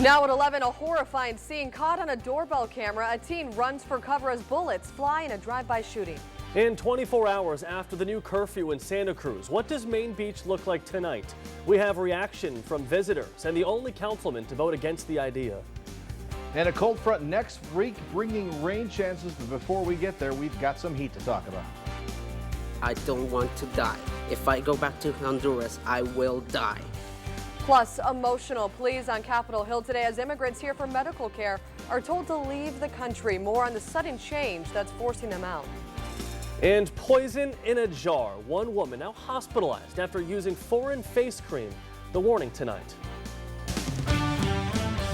Now at 11, a horrifying scene caught on a doorbell camera. A teen runs for cover as bullets fly in a drive-by shooting. In 24 hours after the new curfew in Santa Cruz, what does Main Beach look like tonight? We have reaction from visitors and the only councilman to vote against the idea. And a cold front next week bringing rain chances, but before we get there, we've got some heat to talk about. I don't want to die. If I go back to Honduras, I will die. Plus, emotional pleas on Capitol Hill today as immigrants here for medical care are told to leave the country. More on the sudden change that's forcing them out. And poison in a jar. One woman now hospitalized after using foreign face cream. The warning tonight.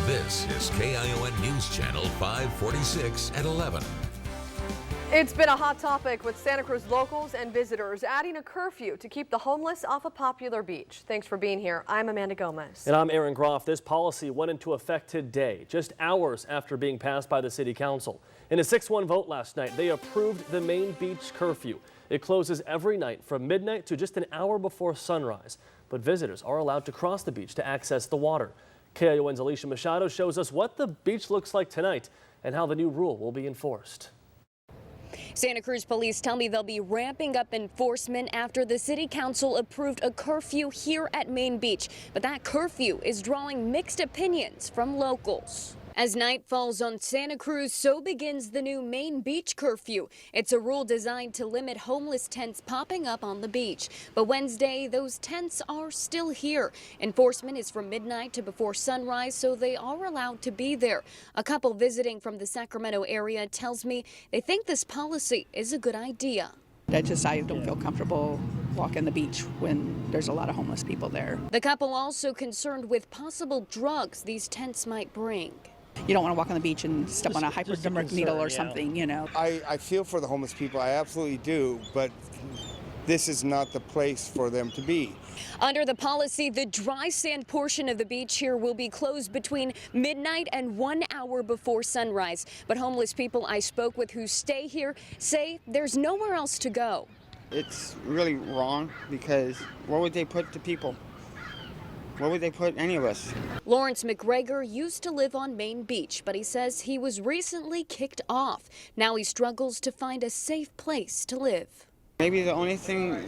This is KION News Channel 546 at 11. It's been a hot topic with Santa Cruz locals and visitors adding a curfew to keep the homeless off a popular beach. Thanks for being here. I'm Amanda Gomez. And I'm Aaron Groff. This policy went into effect today, just hours after being passed by the City Council. In a 6-1 vote last night, they approved the Main Beach curfew. It closes every night from midnight to just an hour before sunrise. But visitors are allowed to cross the beach to access the water. KION's Alicia Machado shows us what the beach looks like tonight and how the new rule will be enforced. Santa Cruz police tell me they'll be ramping up enforcement after the City Council approved a curfew here at Main Beach. But that curfew is drawing mixed opinions from locals. As night falls on Santa Cruz, so begins the new Main Beach curfew. It's a rule designed to limit homeless tents popping up on the beach. But Wednesday, those tents are still here. Enforcement is from midnight to before sunrise, so they are allowed to be there. A couple visiting from the Sacramento area tells me they think this policy is a good idea. I don't feel comfortable walking the beach when there's a lot of homeless people there. The couple also concerned with possible drugs these tents might bring. You don't want to walk on the beach and step on a hypodermic needle or something, you know. I feel for the homeless people, I absolutely do, but this is not the place for them to be. Under the policy, the dry sand portion of the beach here will be closed between midnight and 1 hour before sunrise. But homeless people I spoke with who stay here say there's nowhere else to go. It's really wrong because what would they put the people? Where would they put any of us? Lawrence McGregor used to live on Main Beach, but he says he was recently kicked off. Now he struggles to find a safe place to live. Maybe the only thing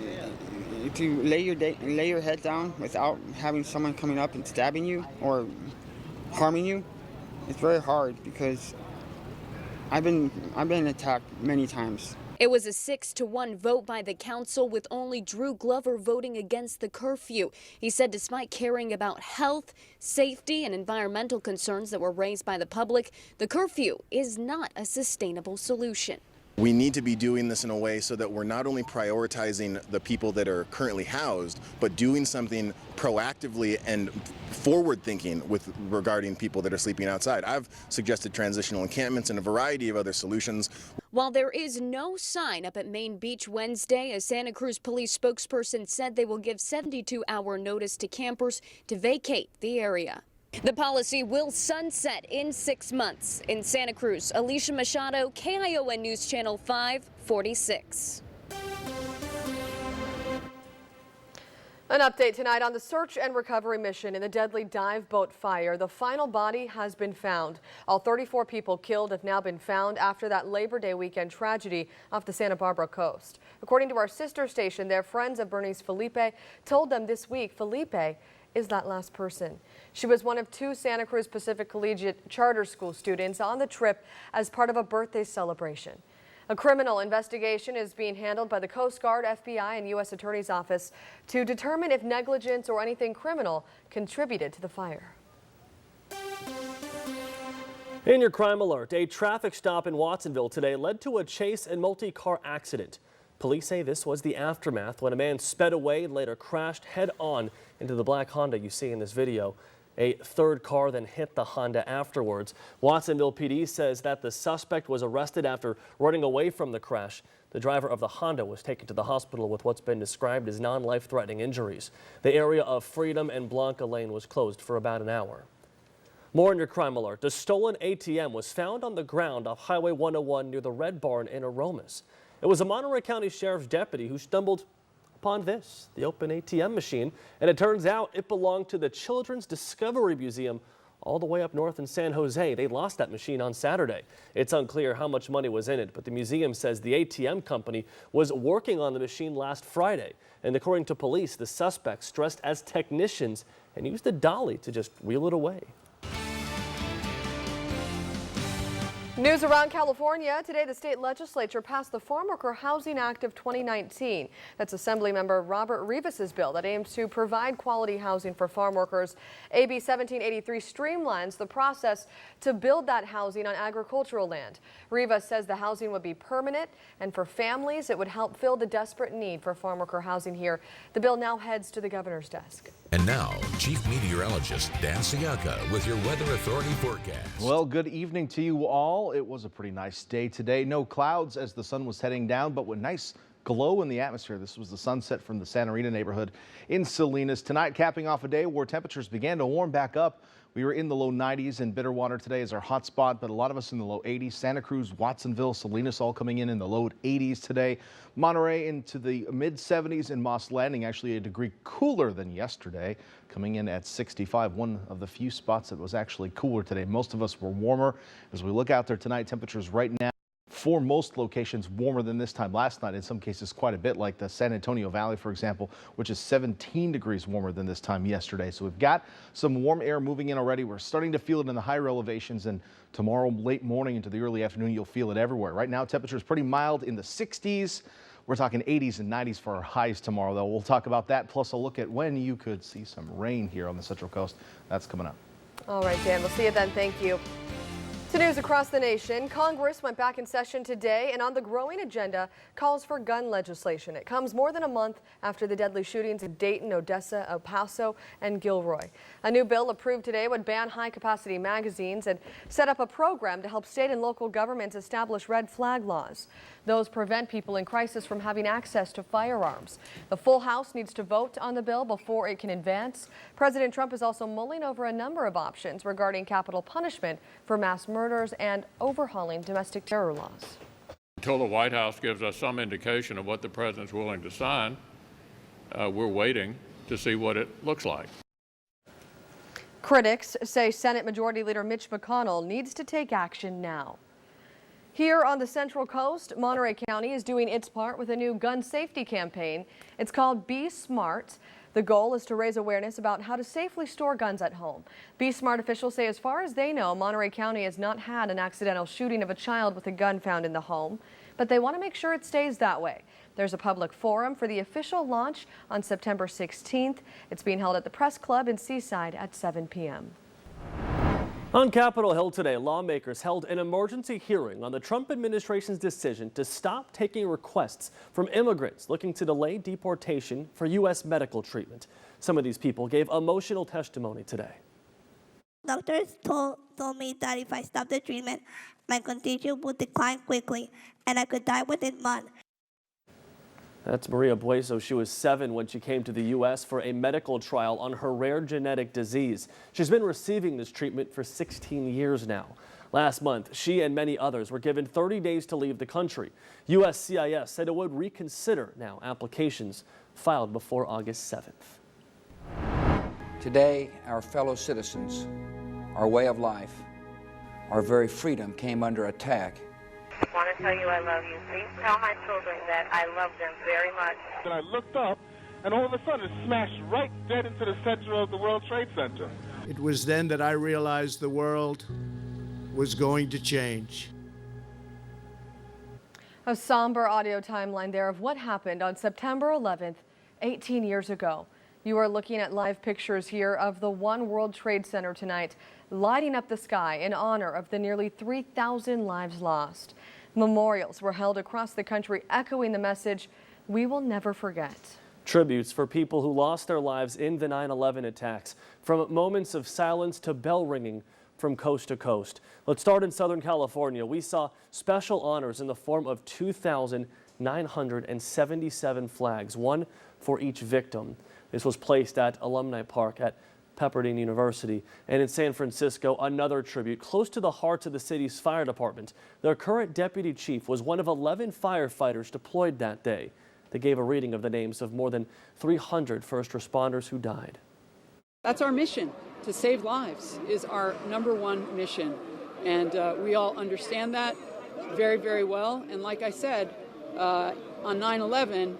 to lay your head down without having someone coming up and stabbing you or harming you. It's very hard because I've been attacked many times. It was a 6-1 vote by the council, with only Drew Glover voting against the curfew. He said despite caring about health, safety, and environmental concerns that were raised by the public, the curfew is not a sustainable solution. We need to be doing this in a way so that we're not only prioritizing the people that are currently housed, but doing something proactively and forward-thinking with regarding people that are sleeping outside. I've suggested transitional encampments and a variety of other solutions. While there is no sign up at Main Beach Wednesday, a Santa Cruz police spokesperson said they will give 72-hour notice to campers to vacate the area. The policy will sunset in 6 months. In Santa Cruz, Alicia Machado, KION News Channel 546. An update tonight on the search and recovery mission in the deadly dive boat fire. The final body has been found. All 34 people killed have now been found after that Labor Day weekend tragedy off the Santa Barbara coast. According to our sister station, their friends of Bernice Felipe told them this week Felipe is that last person. She was one of 2 Santa Cruz Pacific Collegiate Charter School students on the trip as part of a birthday celebration. A criminal investigation is being handled by the Coast Guard, FBI, and U.S. Attorney's Office to determine if negligence or anything criminal contributed to the fire. In your crime alert, a traffic stop in Watsonville today led to a chase and multi-car accident. Police say this was the aftermath when a man sped away and later crashed head-on into the black Honda you see in this video. A third car then hit the Honda afterwards. Watsonville PD says that the suspect was arrested after running away from the crash. The driver of the Honda was taken to the hospital with what's been described as non-life-threatening injuries. The area of Freedom and Blanca Lane was closed for about an hour. More in your crime alert. The stolen ATM was found on the ground off Highway 101 near the Red Barn in Aromas. It was a Monterey County Sheriff's deputy who stumbled upon this, the open ATM machine, and it turns out it belonged to the Children's Discovery Museum all the way up north in San Jose. They lost that machine on Saturday. It's unclear how much money was in it, but the museum says the ATM company was working on the machine last Friday. And according to police, the suspects dressed as technicians and used a dolly to just wheel it away. News around California. Today, the state legislature passed the Farm Worker Housing Act of 2019. That's Assemblymember Robert Rivas's bill that aims to provide quality housing for farm workers. AB 1783 streamlines the process to build that housing on agricultural land. Rivas says the housing would be permanent, and for families, it would help fill the desperate need for farm worker housing here. The bill now heads to the governor's desk. And now, Chief Meteorologist Dan Siaka with your Weather Authority forecast. Well, good evening to you all. It was a pretty nice day today. No clouds as the sun was heading down, but with nice glow in the atmosphere. This was the sunset from the Santa Rita neighborhood in Salinas. Tonight, capping off a day where temperatures began to warm back up. We were in the low 90s, and Bitterwater today is our hot spot, but a lot of us in the low 80s. Santa Cruz, Watsonville, Salinas all coming in the low 80s today. Monterey into the mid 70s, and Moss Landing actually a degree cooler than yesterday, coming in at 65. One of the few spots that was actually cooler today. Most of us were warmer. As we look out there tonight, temperatures right now for most locations warmer than this time last night, in some cases quite a bit, like the San Antonio Valley, for example, which is 17 degrees warmer than this time yesterday. So we've got some warm air moving in already. We're starting to feel it in the higher elevations, and tomorrow late morning into the early afternoon, you'll feel it everywhere. Right now, temperatures pretty mild in the 60s. We're talking 80s and 90s for our highs tomorrow, though. We'll talk about that, plus a look at when you could see some rain here on the Central Coast. That's coming up. All right, Dan, we'll see you then. Thank you. To news across the nation, Congress went back in session today, and on the growing agenda, calls for gun legislation. It comes more than a month after the deadly shootings in Dayton, Odessa, El Paso, and Gilroy. A new bill approved today would ban high-capacity magazines and set up a program to help state and local governments establish red flag laws. Those prevent people in crisis from having access to firearms. The full House needs to vote on the bill before it can advance. President Trump is also mulling over a number of options regarding capital punishment for mass murders and overhauling domestic terror laws. Until the White House gives us some indication of what the president's willing to sign, we're waiting to see what it looks like. Critics say Senate Majority Leader Mitch McConnell needs to take action now. Here on the Central Coast, Monterey County is doing its part with a new gun safety campaign. It's called Be Smart. The goal is to raise awareness about how to safely store guns at home. Be Smart officials say as far as they know, Monterey County has not had an accidental shooting of a child with a gun found in the home, but they want to make sure it stays that way. There's a public forum for the official launch on September 16th. It's being held at the Press Club in Seaside at 7 p.m. On Capitol Hill today, lawmakers held an emergency hearing on the Trump administration's decision to stop taking requests from immigrants looking to delay deportation for U.S. medical treatment. Some of these people gave emotional testimony today. Doctors told me that if I stopped the treatment, my condition would decline quickly and I could die within months. That's Maria Bueso. She was 7 when she came to the U.S. for a medical trial on her rare genetic disease. She's been receiving this treatment for 16 years now. Last month, she and many others were given 30 days to leave the country. USCIS said it would reconsider now applications filed before August 7th. Today, our fellow citizens, our way of life, our very freedom came under attack. I want to tell you I love you. Please tell my children that I love them very much. And I looked up, and all of a sudden it smashed right dead into the center of the World Trade Center. It was then that I realized the world was going to change. A somber audio timeline there of what happened on September 11th, 18 years ago. You are looking at live pictures here of the One World Trade Center tonight, lighting up the sky in honor of the nearly 3,000 lives lost. Memorials were held across the country echoing the message, "We will never forget." Tributes for people who lost their lives in the 9/11 attacks, from moments of silence to bell ringing from coast to coast. Let's start in Southern California. We saw special honors in the form of 2,977 flags, one for each victim. This was placed at Alumni Park at Pepperdine University. And in San Francisco, another tribute close to the heart of the city's fire department. Their current deputy chief was one of 11 firefighters deployed that day. They gave a reading of the names of more than 300 first responders who died. That's our mission. To save lives is our #1 mission. And we all understand that very, very well. And like I said, on 9/11,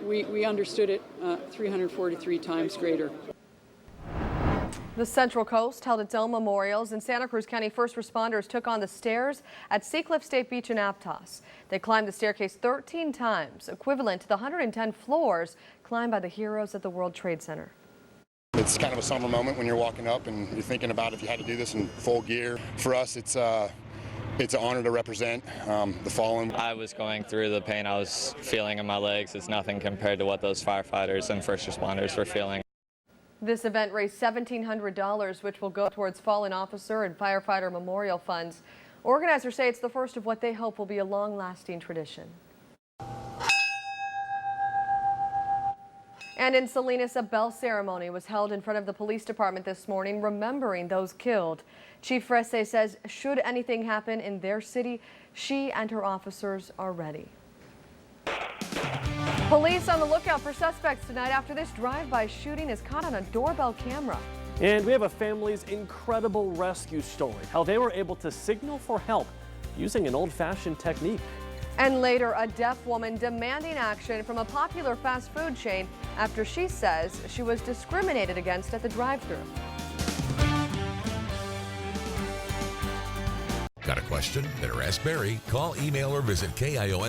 we understood it 343 times greater. The Central Coast held its own memorials, and Santa Cruz County first responders took on the stairs at Seacliff State Beach in Aptos. They climbed the staircase 13 times, equivalent to the 110 floors climbed by the heroes at the World Trade Center. It's kind of a somber moment when you're walking up and you're thinking about if you had to do this in full gear. For us, it's an honor to represent the fallen. I was going through the pain I was feeling in my legs. It's nothing compared to what those firefighters and first responders were feeling. This event raised $1,700, which will go towards fallen officer and firefighter memorial funds. Organizers say it's the first of what they hope will be a long-lasting tradition. And in Salinas, a bell ceremony was held in front of the police department this morning, remembering those killed. Chief Frese says should anything happen in their city, she and her officers are ready. Police on the lookout for suspects tonight after this drive-by shooting is caught on a doorbell camera. And we have a family's incredible rescue story, how they were able to signal for help using an old-fashioned technique. And later, a deaf woman demanding action from a popular fast food chain after she says she was discriminated against at the drive-thru. Got a question? Better ask Barry. Call, email, or visit KION.